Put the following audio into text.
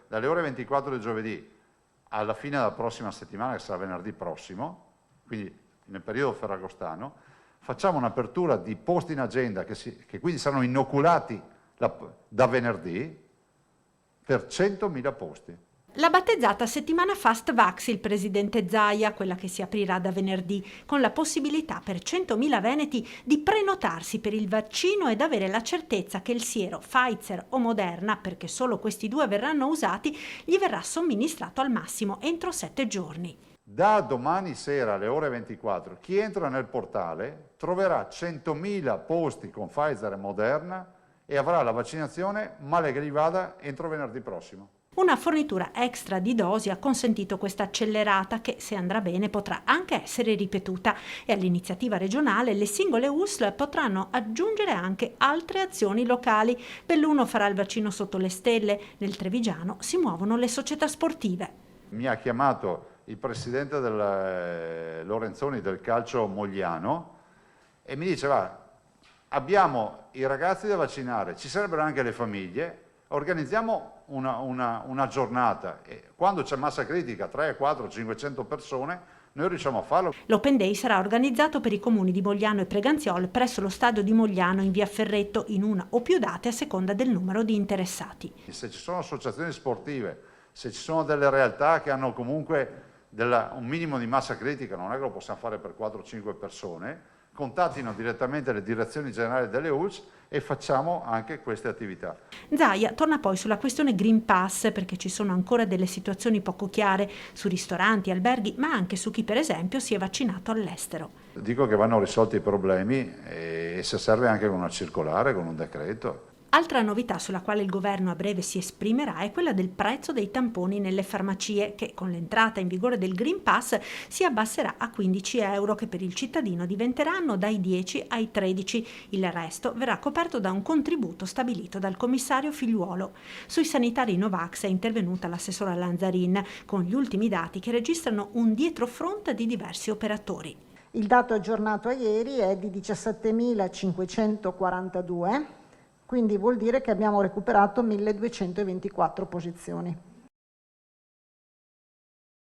dalle ore 24 del giovedì alla fine della prossima settimana, che sarà venerdì prossimo, quindi nel periodo ferragostano, facciamo un'apertura di posti in agenda che quindi saranno inoculati da venerdì per 100.000 posti. La battezzata settimana Fast Vax il presidente Zaia, quella che si aprirà da venerdì, con la possibilità per 100.000 veneti di prenotarsi per il vaccino ed avere la certezza che il siero Pfizer o Moderna, perché solo questi due verranno usati, gli verrà somministrato al massimo entro 7 giorni. Da domani sera alle ore 24 chi entra nel portale troverà 100.000 posti con Pfizer e Moderna e avrà la vaccinazione, male che gli vada, entro venerdì prossimo. Una fornitura extra di dosi ha consentito questa accelerata che, se andrà bene, potrà anche essere ripetuta e all'iniziativa regionale le singole USL potranno aggiungere anche altre azioni locali. Belluno farà il vaccino sotto le stelle, nel Trevigiano si muovono le società sportive. Mi ha chiamato il presidente del Lorenzoni del calcio Mogliano e mi diceva: abbiamo i ragazzi da vaccinare, ci sarebbero anche le famiglie, organizziamo una giornata e quando c'è massa critica, 3, 4, 500 persone, noi riusciamo a farlo. L'Open Day sarà organizzato per i comuni di Mogliano e Preganziol presso lo stadio di Mogliano in via Ferretto in una o più date a seconda del numero di interessati. Se ci sono associazioni sportive, se ci sono delle realtà che hanno comunque un minimo di massa critica, non è che lo possiamo fare per 4 o 5 persone, contattino direttamente le direzioni generali delle ULS e facciamo anche queste attività. Zaia torna poi sulla questione Green Pass perché ci sono ancora delle situazioni poco chiare su ristoranti, alberghi, ma anche su chi per esempio si è vaccinato all'estero. Dico che vanno risolti i problemi e se serve anche con una circolare, con un decreto. Altra novità sulla quale il governo a breve si esprimerà è quella del prezzo dei tamponi nelle farmacie che con l'entrata in vigore del Green Pass si abbasserà a 15 euro che per il cittadino diventeranno dai 10 ai 13. Il resto verrà coperto da un contributo stabilito dal commissario Figliuolo. Sui sanitari Novax è intervenuta l'assessora Lanzarin con gli ultimi dati che registrano un dietrofront di diversi operatori. Il dato aggiornato a ieri è di 17.542. Quindi vuol dire che abbiamo recuperato 1224 posizioni.